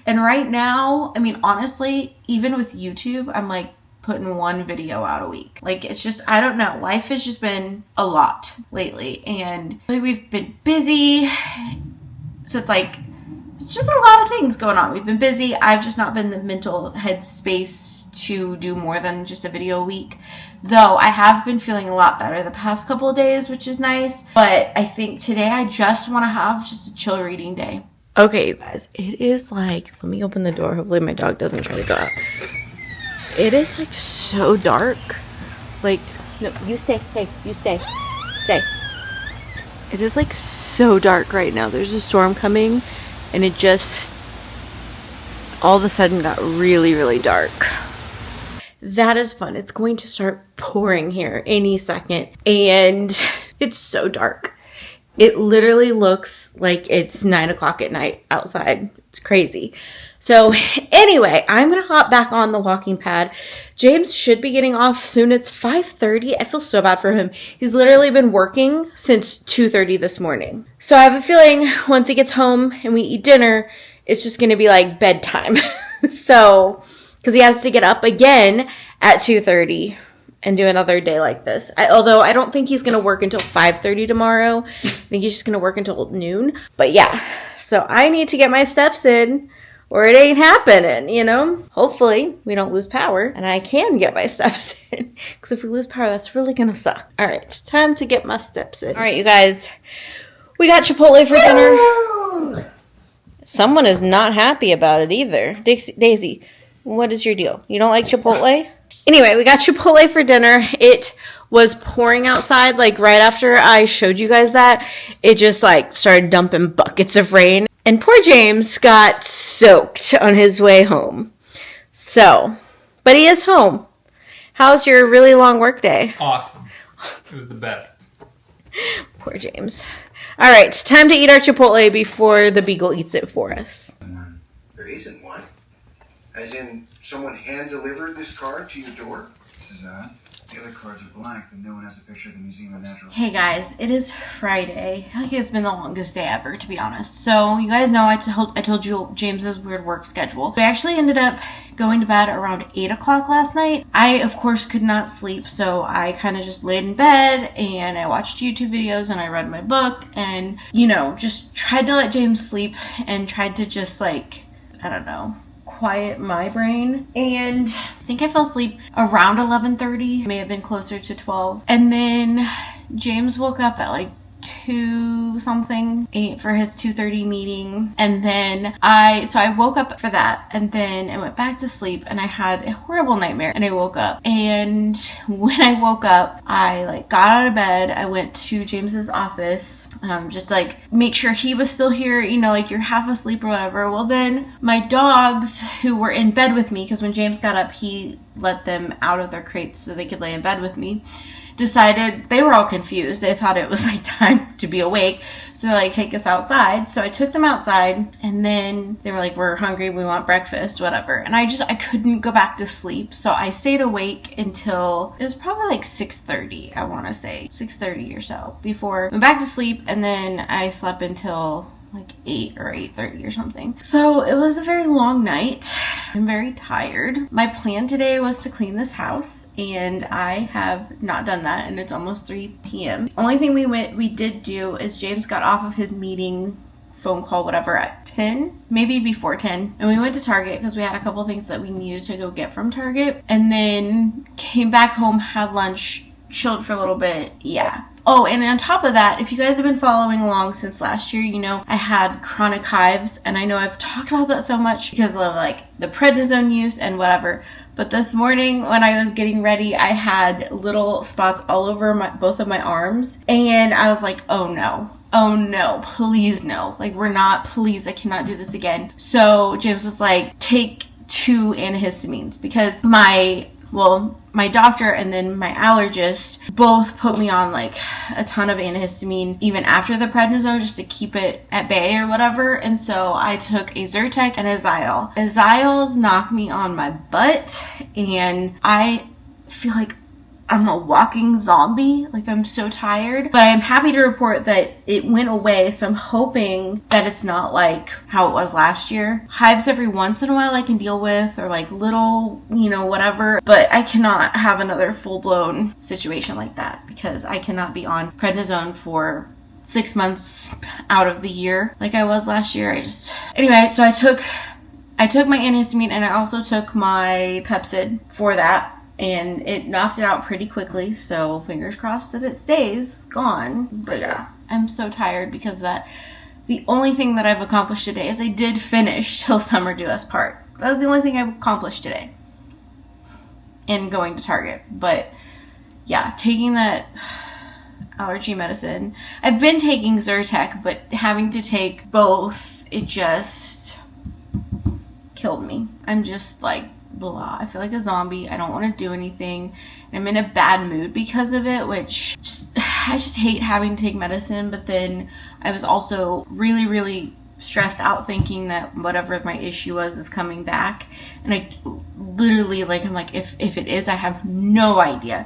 And right now, I mean, honestly, even with YouTube, I'm like putting 1 video out a week. Like, it's just, I don't know. Life has just been a lot lately, and like we've been busy. So it's like, it's just a lot of things going on. We've been busy. I've just not been in the mental headspace to do more than just a video a week. Though I have been feeling a lot better the past couple of days, which is nice. But I think today I just want to have just a chill reading day. Okay, you guys, it is like, let me open the door. Hopefully my dog doesn't try to go out. It is like so dark. Like, no, you stay. Hey, you stay. Stay. It is like so dark right now. There's a storm coming, and it just all of a sudden got really, really dark. That is fun. It's going to start pouring here any second, and it's so dark. It literally looks like it's 9 o'clock at night outside. It's crazy. So anyway, I'm going to hop back on the walking pad. James should be getting off soon. It's 5:30. I feel so bad for him. He's literally been working since 2:30 this morning. So I have a feeling once he gets home and we eat dinner, it's just going to be like bedtime. So, because he has to get up again at 2:30. And do another day like this. Although I don't think he's going to work until 5:30 tomorrow. I think he's just going to work until noon. But yeah, so I need to get my steps in or it ain't happening, you know? Hopefully we don't lose power and I can get my steps in. Because if we lose power, that's really going to suck. All right, time to get my steps in. All right, you guys, we got Chipotle for dinner. Someone is not happy about it either. Daisy, what is your deal? You don't like Chipotle? Anyway, we got Chipotle for dinner. It was pouring outside, like right after I showed you guys that. It just like started dumping buckets of rain. And poor James got soaked on his way home. So, but he is home. How's your really long work day? Awesome. It was the best. Poor James. All right, time to eat our Chipotle before the beagle eats it for us. And then There isn't one. As in, someone hand-delivered this card to your door? This is odd. The other cards are blank, and no one has a picture of the Museum of Natural. Hey guys, it is Friday. I feel like it's been the longest day ever, to be honest. So you guys know I told you James's weird work schedule. We actually ended up going to bed around 8 o'clock last night. I, of course, could not sleep, so I kind of just laid in bed and I watched YouTube videos and I read my book and, just tried to let James sleep and tried to just quiet my brain. And I think I fell asleep around 11:30, may have been closer to 12. And then James woke up at 2 something, 8 for his 2:30 meeting. And then I woke up for that and then I went back to sleep and I had a horrible nightmare and I woke up. And when I woke up, I got out of bed. I went to James's office, just make sure he was still here, you're half asleep or whatever. Well, then my dogs who were in bed with me, because when James got up, he let them out of their crates so they could lay in bed with me, decided they were all confused. They thought it was time to be awake. So they're take us outside. So I took them outside and then they were we're hungry. We want breakfast, whatever. And I couldn't go back to sleep. So I stayed awake until it was probably 6:30. I want to say 6:30 or so before I went back to sleep. And then I slept until 8 or 8:30 or something. So it was a very long night. I'm very tired. My plan today was to clean this house and I have not done that and it's almost 3 p.m. Only thing we did do is James got off of his meeting, phone call, whatever, at 10, maybe before 10. And we went to Target because we had a couple things that we needed to go get from Target. And then came back home, had lunch, chilled for a little bit. Yeah. Oh, and on top of that, if you guys have been following along since last year, I had chronic hives, and I know I've talked about that so much because of the prednisone use and whatever. But this morning when I was getting ready, I had little spots all over both of my arms, and I was like, oh no, please no. Please, I cannot do this again. So James was take 2 antihistamines because my doctor and then my allergist both put me on a ton of antihistamine even after the prednisone just to keep it at bay or whatever. And so I took a Zyrtec and a Xyl. Xyl's knocked me on my butt and I feel I'm a walking zombie. I'm so tired. But I'm happy to report that it went away. So I'm hoping that it's not how it was last year. Hives every once in a while I can deal with, or little, whatever. But I cannot have another full-blown situation like that because I cannot be on prednisone for 6 months out of the year like I was last year. Anyway, so I took my antihistamine and I also took my Pepcid for that. And it knocked it out pretty quickly, so fingers crossed that it stays gone. But yeah, I'm so tired because the only thing that I've accomplished today is I did finish Till Summer Do Us Part. That was the only thing I've accomplished today. And going to Target. But yeah, taking that allergy medicine. I've been taking Zyrtec, but having to take both, it just killed me. I'm just blah. I feel like a zombie. I don't want to do anything. I'm in a bad mood because of it, which I just hate having to take medicine. But then I was also really, really stressed out thinking that whatever my issue was is coming back. And I literally I'm if it is, I have no idea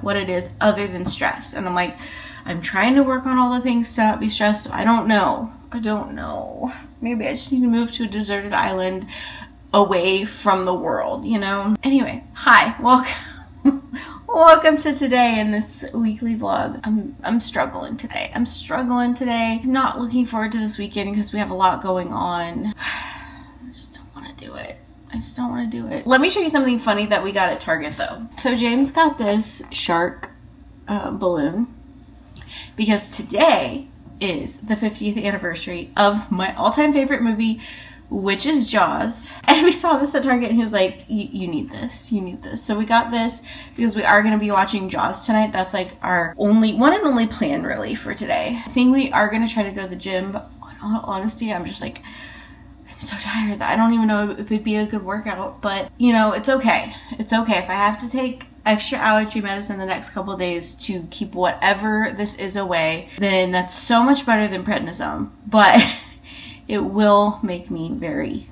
what it is other than stress. And I'm trying to work on all the things to not be stressed. So I don't know. Maybe I just need to move to a deserted island away from the world, Anyway, hi, welcome to today in this weekly vlog. I'm struggling today. I'm not looking forward to this weekend because we have a lot going on. I just don't want to do it. Let me show you something funny that we got at Target though. So James got this shark balloon because today is the 50th anniversary of my all-time favorite movie, which is Jaws. And we saw this at Target and he was like, you need this. So we got this because we are going to be watching Jaws tonight. That's our one and only plan really for today. I think we are going to try to go to the gym, but in all honesty, I'm just I'm so tired that I don't even know if it'd be a good workout, but it's okay. It's okay if I have to take extra allergy medicine the next couple days to keep whatever this is away, then that's so much better than prednisone. But it will make me very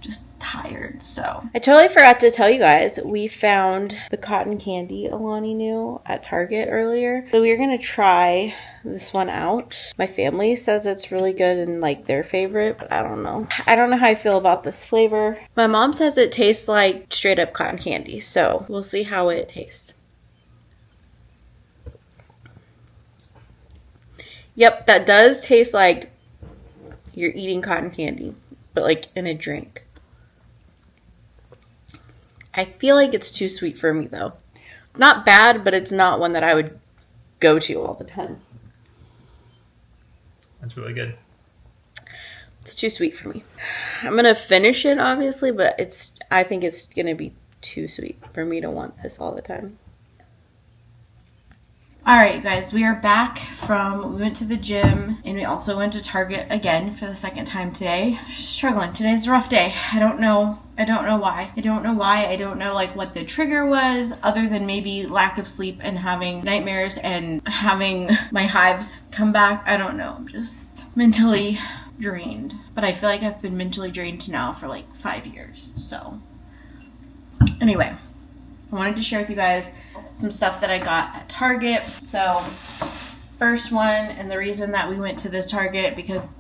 just tired. So I totally forgot to tell you guys, we found the cotton candy Alani knew at Target earlier. So we're gonna try this one out. My family says it's really good and like their favorite, but I don't know. I don't know how I feel about this flavor. My mom says it tastes like straight up cotton candy, so we'll see how it tastes. Yep, that does taste like you're eating cotton candy, but like in a drink. I feel like it's too sweet for me though. Not bad, but it's not one that I would go to all the time. That's really good. It's too sweet for me. I'm going to finish it obviously, but I think it's going to be too sweet for me to want this all the time. all right, you guys, we are back we went to the gym and we also went to Target again for the second time today. Struggling. Today's a rough day. I don't know why. I don't know like what the trigger was other than maybe lack of sleep and having nightmares and having my hives come back. I don't know. I'm just mentally drained. But I feel like I've been mentally drained now for like 5 years. So anyway, I wanted to share with you guys some stuff that I got at Target. So first one, and the reason that we went to this Target, because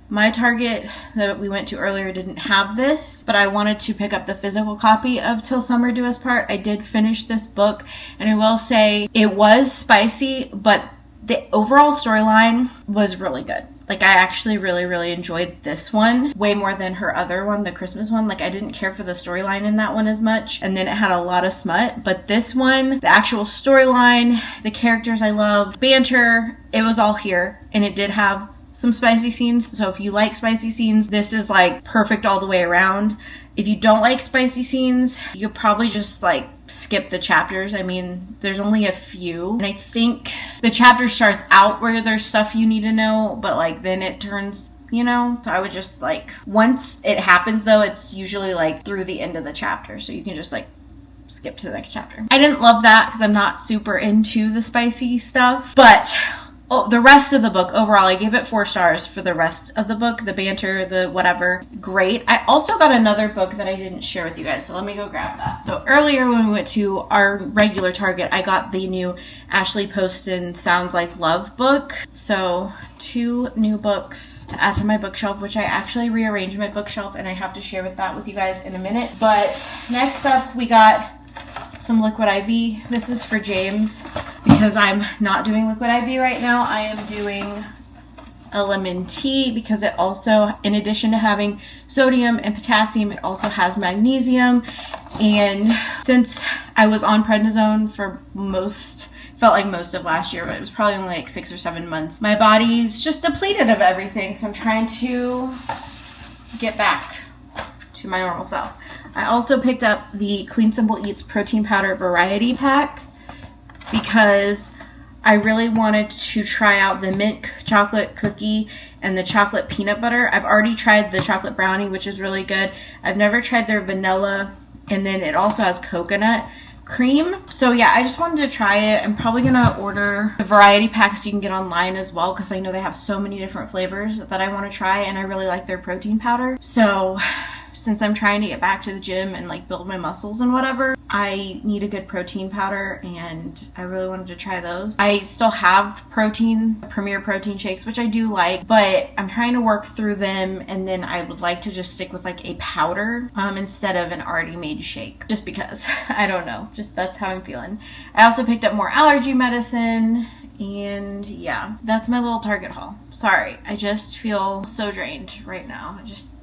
my Target that we went to earlier didn't have this, but I wanted to pick up the physical copy of Till Summer Do Us Part. I did finish this book, and I will say it was spicy, but the overall storyline was really good. Like, I actually really, really enjoyed this one way more than her other one, the Christmas one. Like, I didn't care for the storyline in that one as much. And then it had a lot of smut. But this one, the actual storyline, the characters I loved, banter, it was all here. And it did have some spicy scenes. So if you like spicy scenes, this is like perfect all the way around. If you don't like spicy scenes, you could probably just like skip the chapters. I mean, there's only a few. And I think the chapter starts out where there's stuff you need to know, but like then it turns, you know? So I would just like, once it happens though, it's usually like through the end of the chapter. So you can just like skip to the next chapter. I didn't love that because I'm not super into the spicy stuff, but the rest of the book, overall, I gave it 4 stars for the rest of the book. The banter, the whatever, great. I also got another book that I didn't share with you guys, so let me go grab that. So earlier when we went to our regular Target, I got the new Ashley Poston Sounds Like Love book. So 2 new books to add to my bookshelf, which I actually rearranged my bookshelf, and I have to share that with you guys in a minute. But next up, we got some Liquid IV. This is for James because I'm not doing Liquid IV right now. I am doing a lemon tea because it also, in addition to having sodium and potassium, it also has magnesium. And since I was on prednisone for felt like most of last year, but it was probably only like 6 or 7 months, my body's just depleted of everything. So I'm trying to get back to my normal self. I also picked up the Clean Simple Eats protein powder variety pack because I really wanted to try out the mint chocolate cookie and the chocolate peanut butter. I've already tried the chocolate brownie, which is really good. I've never tried their vanilla, and then it also has coconut cream. So yeah, I just wanted to try it. I'm probably gonna order the variety packs you can get online as well because I know they have so many different flavors that I want to try, and I really like their protein powder. So since I'm trying to get back to the gym and like build my muscles and whatever, I need a good protein powder, and I really wanted to try those. I still have Premier protein shakes, which I do like, but I'm trying to work through them, and then I would like to just stick with like a powder instead of an already made shake, just because I don't know, just that's how I'm feeling. I also picked up more allergy medicine. And yeah, that's my little Target haul. Sorry, I just feel so drained right now. I just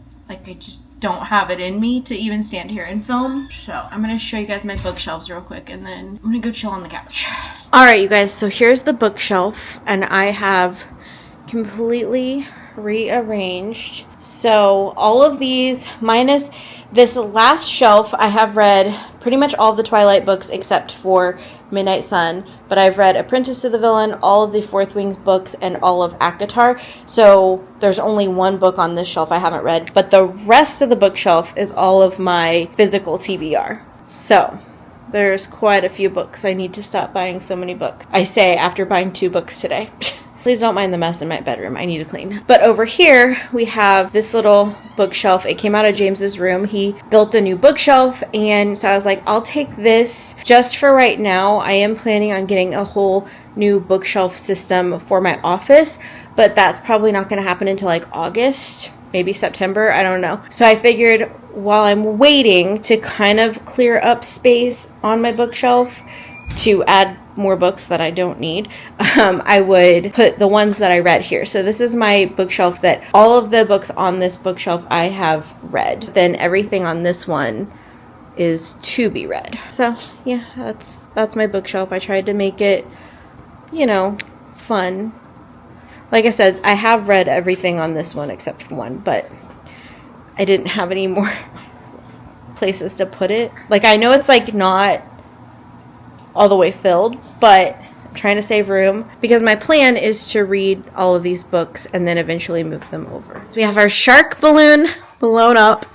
don't have it in me to even stand here and film. So I'm going to show you guys my bookshelves real quick, and then I'm going to go chill on the couch. All right, you guys, so here's the bookshelf, and I have completely rearranged. So all of these, minus this last shelf, I have read pretty much all of the Twilight books except for Midnight Sun, but I've read Apprentice to the Villain, all of the Fourth Wings books, and all of ACOTAR. So there's only one book on this shelf I haven't read, but the rest of the bookshelf is all of my physical TBR. So there's quite a few books. I need to stop buying so many books. I say after buying 2 books today. Please don't mind the mess in my bedroom. I need to clean. But over here, we have this little bookshelf. It came out of James's room. He built a new bookshelf. And so I was like, I'll take this just for right now. I am planning on getting a whole new bookshelf system for my office. But that's probably not going to happen until like August, maybe September. I don't know. So I figured while I'm waiting to kind of clear up space on my bookshelf to add more books that I don't need, I would put the ones that I read here. So this is my bookshelf that all of the books on this bookshelf I have read. Then everything on this one is to be read. So yeah, that's my bookshelf. I tried to make it, you know, fun. Like I said, I have read everything on this one except for one, but I didn't have any more places to put it. Like, I know it's like not all the way filled, but I'm trying to save room because my plan is to read all of these books and then eventually move them over. So we have our shark balloon blown up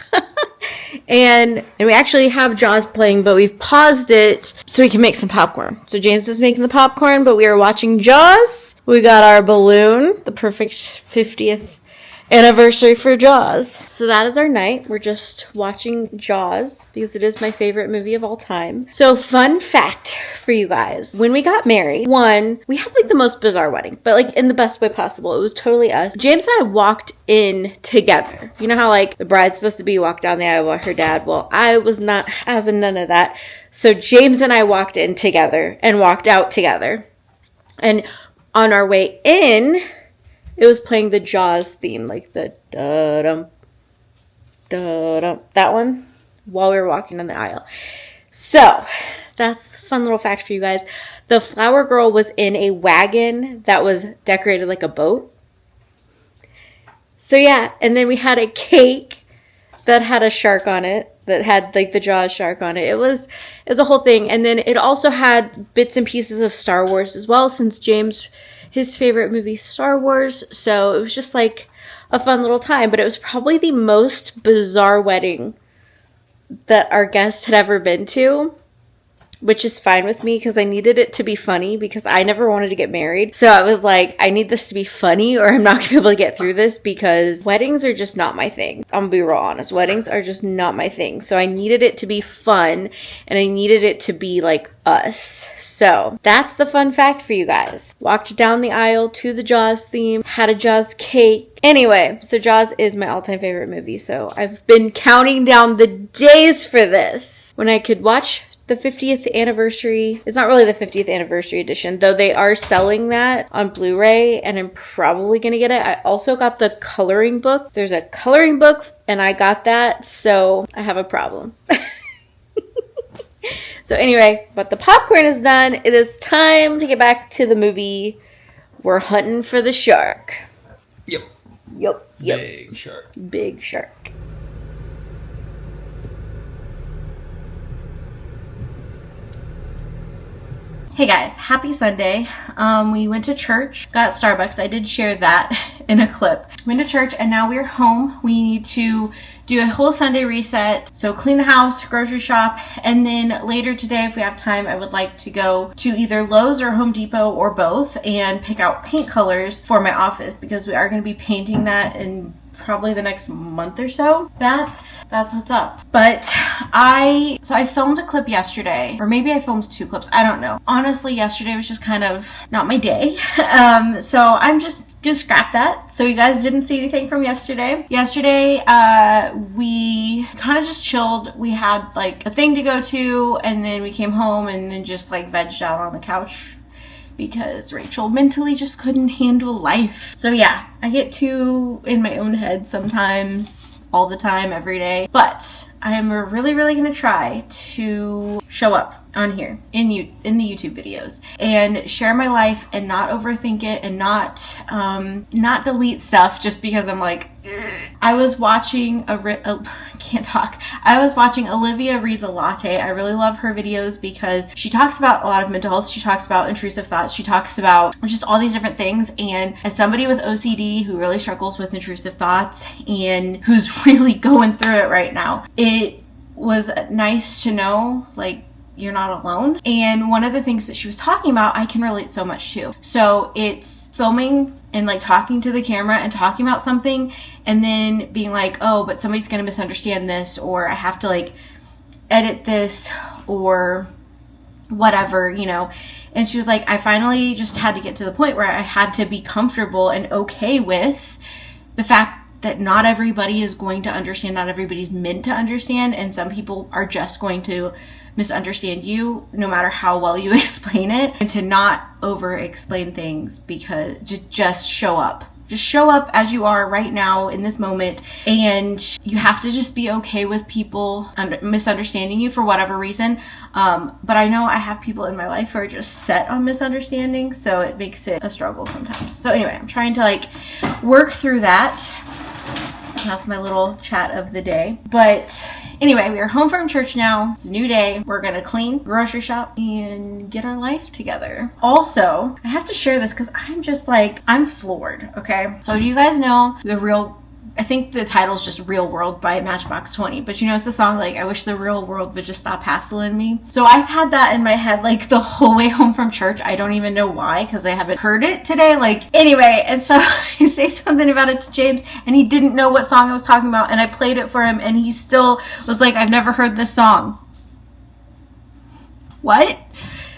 and we actually have Jaws playing, but we've paused it so we can make some popcorn. So James is making the popcorn, but we are watching Jaws. We got our balloon, the perfect 50th anniversary for Jaws. So that is our night. We're just watching Jaws because it is my favorite movie of all time. So fun fact for you guys. When we got married, we had like the most bizarre wedding, but like in the best way possible. It was totally us. James and I walked in together. You know how like the bride's supposed to be walked down the aisle with her dad? Well, I was not having none of that. So James and I walked in together and walked out together. And on our way in, it was playing the Jaws theme, like the da-dum, da-dum, that one, while we were walking down the aisle. So, that's a fun little fact for you guys. The flower girl was in a wagon that was decorated like a boat. So yeah, and then we had a cake that had a shark on it, that had like the Jaws shark on it. It was a whole thing. And then it also had bits and pieces of Star Wars as well, since James, his favorite movie, Star Wars. So it was just like a fun little time, but it was probably the most bizarre wedding that our guests had ever been to, which is fine with me because I needed it to be funny because I never wanted to get married. So I was like, I need this to be funny or I'm not going to be able to get through this because weddings are just not my thing. I'm going to be real honest. Weddings are just not my thing. So I needed it to be fun and I needed it to be like us. So that's the fun fact for you guys. Walked down the aisle to the Jaws theme, had a Jaws cake. Anyway, so Jaws is my all-time favorite movie. So I've been counting down the days for this when I could watch the 50th anniversary. It's not really the 50th anniversary edition, though they are selling that on Blu-ray and I'm probably gonna get it. I also got the coloring book. There's a coloring book and I got that, so I have a problem. So anyway, but the popcorn is done. It is time to get back to the movie. We're hunting for the shark. Yep. Big shark. Big shark. Hey guys, happy Sunday. We went to church, got Starbucks. I did share that in a clip. Went to church and now we're home. We need to do a whole Sunday reset. So clean the house, grocery shop, and then later today, if we have time, I would like to go to either Lowe's or Home Depot or both and pick out paint colors for my office because we are going to be painting that in probably the next month or so. That's what's up. But I filmed a clip yesterday, or maybe I filmed 2 clips. I don't know. Honestly, yesterday was just kind of not my day. So I'm just gonna scrap that. So you guys didn't see anything from yesterday. Yesterday, we kind of just chilled. We had like a thing to go to, and then we came home and then just like vegged out on the couch because Rachel mentally just couldn't handle life. So yeah, I get too in my own head sometimes, all the time, every day. But I am really, really gonna try to show up on here in the YouTube videos and share my life and not overthink it and not delete stuff just because I'm like, ugh. I was watching I was watching Olivia Reads a Latte. I really love her videos because she talks about a lot of mental health. She talks about intrusive thoughts. She talks about just all these different things. And as somebody with OCD who really struggles with intrusive thoughts and who's really going through it right now, it was nice to know, like, you're not alone. And one of the things that she was talking about, I can relate so much to. So it's filming and like talking to the camera and talking about something and then being like, oh, but somebody's going to misunderstand this, or I have to like edit this or whatever, you know. And she was like, I finally just had to get to the point where I had to be comfortable and okay with the fact that not everybody is going to understand, not everybody's meant to understand, and some people are just going to misunderstand you no matter how well you explain it, and to not over explain things, because just show up. Just show up as you are right now in this moment, and you have to just be okay with people misunderstanding you for whatever reason. But I know I have people in my life who are just set on misunderstanding, so it makes it a struggle sometimes. So anyway, I'm trying to like work through that. That's my little chat of the day. But anyway, we are home from church now. It's a new day. We're gonna clean, grocery shop, and get our life together. Also, I have to share this because I'm just like, I'm floored, okay? So do you guys know I think the title is just Real World by Matchbox 20, but you know, it's the song like, I wish the real world would just stop hassling me. So I've had that in my head like the whole way home from church. I don't even know why, because I haven't heard it today. Like, anyway, and so I say something about it to James, and he didn't know what song I was talking about, and I played it for him, and he still was like, I've never heard this song. What?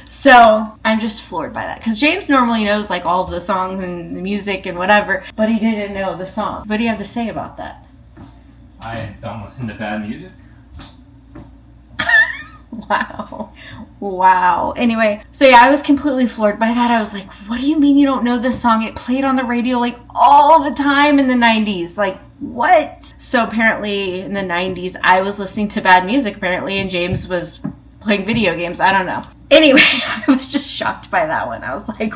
So I'm just floored by that, because James normally knows like all of the songs and the music and whatever, but he didn't know the song. What do you have to say about that? I don't listen to bad music. Wow. Anyway, so yeah, I was completely floored by that. I was like, what do you mean you don't know this song? It played on the radio like all the time in the 90s. Like, what? So apparently in the 90s, I was listening to bad music apparently, and James was playing video games. I don't know. Anyway, I was just shocked by that one. I was like,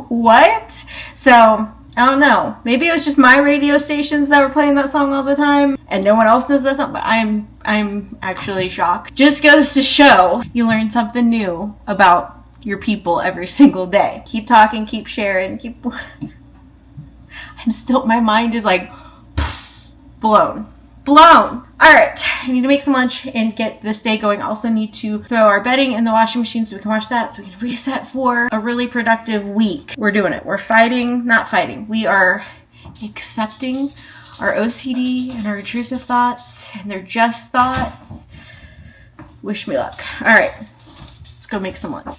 what? So, I don't know. Maybe it was just my radio stations that were playing that song all the time, and no one else knows that song, but I'm actually shocked. Just goes to show you learn something new about your people every single day. Keep talking, keep sharing, my mind is like, blown. All right, I need to make some lunch and get this day going. I also need to throw our bedding in the washing machine so we can wash that, so we can reset for a really productive week. We're doing it. We're not fighting. We are accepting our OCD and our intrusive thoughts, and they're just thoughts. Wish me luck. All right, let's go make some lunch.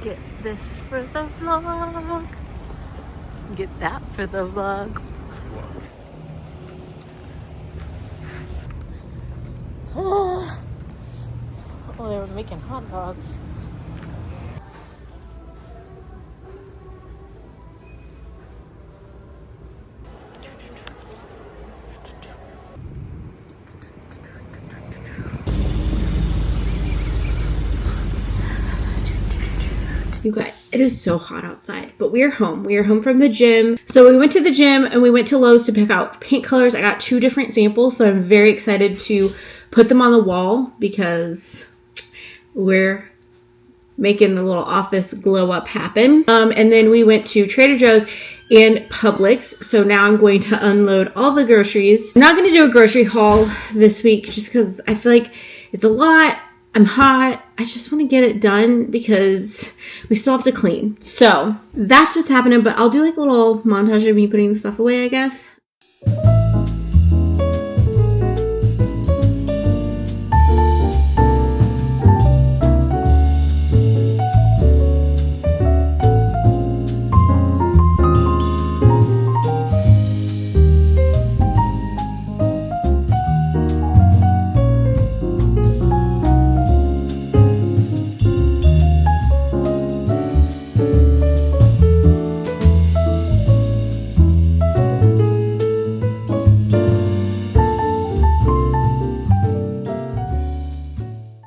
Get this for the vlog. Get that for the vlog. Oh, they were making hot dogs. You guys, it is so hot outside, but we are home. We are home from the gym. So we went to the gym and we went to Lowe's to pick out paint colors. I got 2 different samples, so I'm very excited to put them on the wall because we're making the little office glow up happen. And then we went to Trader Joe's and Publix. So now I'm going to unload all the groceries. I'm not going to do a grocery haul this week just because I feel like it's a lot. I'm hot. I just want to get it done because we still have to clean. So that's what's happening, but I'll do like a little montage of me putting the stuff away, I guess.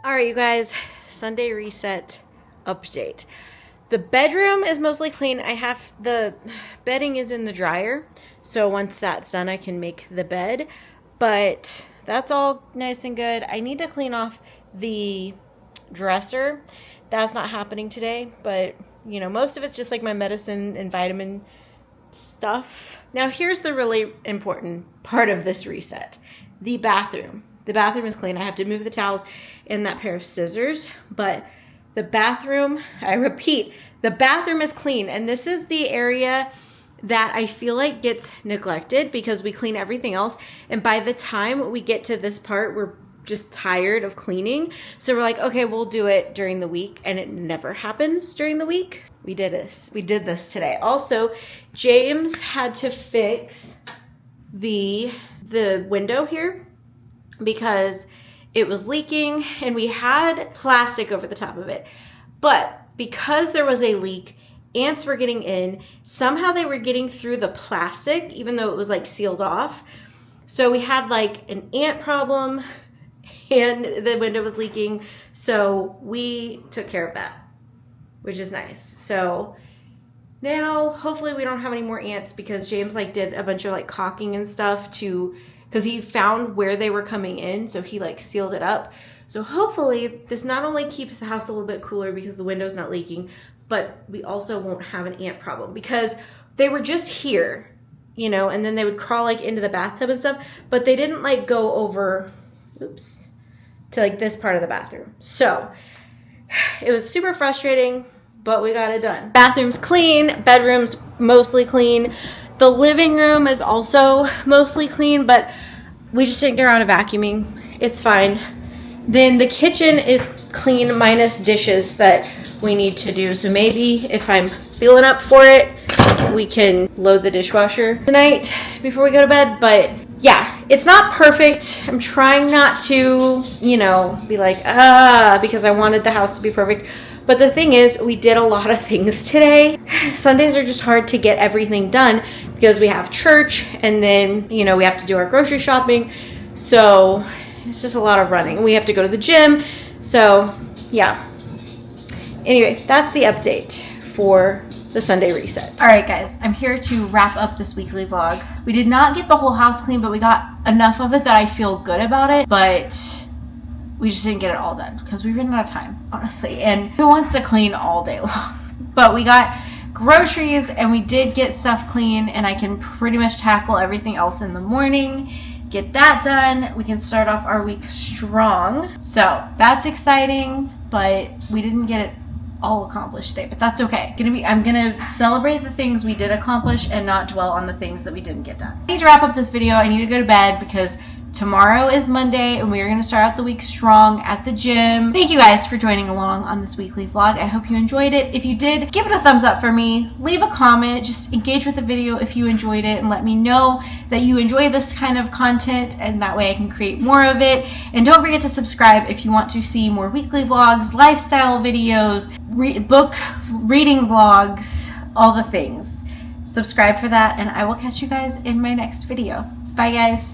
All right, you guys, Sunday reset update. The bedroom is mostly clean. The bedding is in the dryer, so once that's done, I can make the bed, but that's all nice and good. I need to clean off the dresser. That's not happening today, but you know, most of it's just like my medicine and vitamin stuff. Now, here's the really important part of this reset. The bathroom. The bathroom is clean. I have to move the towels and that pair of scissors, but the bathroom, I repeat, the bathroom is clean. And this is the area that I feel like gets neglected because we clean everything else. And by the time we get to this part, we're just tired of cleaning. So we're like, okay, we'll do it during the week. And it never happens during the week. We did this today. Also, James had to fix the window here because it was leaking and we had plastic over the top of it. But because there was a leak, ants were getting in. Somehow they were getting through the plastic, even though it was like sealed off. So we had like an ant problem and the window was leaking. So we took care of that, which is nice. So now hopefully we don't have any more ants because James like did a bunch of like caulking and stuff because he found where they were coming in, so he like sealed it up. So hopefully this not only keeps the house a little bit cooler because the window's not leaking, but we also won't have an ant problem because they were just here, you know, and then they would crawl like into the bathtub and stuff, but they didn't like go over, to like this part of the bathroom. So it was super frustrating, but we got it done. Bathroom's clean, bedroom's mostly clean. The living room is also mostly clean, but we just didn't get around to vacuuming. It's fine. Then the kitchen is clean minus dishes that we need to do. So maybe if I'm feeling up for it, we can load the dishwasher tonight before we go to bed. But yeah, it's not perfect. I'm trying not to, you know, be like, because I wanted the house to be perfect. But the thing is, we did a lot of things today. Sundays are just hard to get everything done because we have church and then, you know, we have to do our grocery shopping. So it's just a lot of running. We have to go to the gym. So yeah. Anyway, that's the update for the Sunday reset. All right, guys, I'm here to wrap up this weekly vlog. We did not get the whole house clean, but we got enough of it that I feel good about it. But we just didn't get it all done because we ran out of time, honestly. And who wants to clean all day long? But we got groceries and we did get stuff clean, and I can pretty much tackle everything else in the morning. Get that done. We can start off our week strong. So that's exciting, but we didn't get it all accomplished today, but that's okay. I'm gonna celebrate the things we did accomplish and not dwell on the things that we didn't get done. I need to wrap up this video. I need to go to bed because tomorrow is Monday and we are going to start out the week strong at the gym. Thank you guys for joining along on this weekly vlog. I hope you enjoyed it. If you did, give it a thumbs up for me. Leave a comment. Just engage with the video if you enjoyed it and let me know that you enjoy this kind of content, and that way I can create more of it. And don't forget to subscribe if you want to see more weekly vlogs, lifestyle videos, book reading vlogs, all the things. Subscribe for that, and I will catch you guys in my next video. Bye, guys.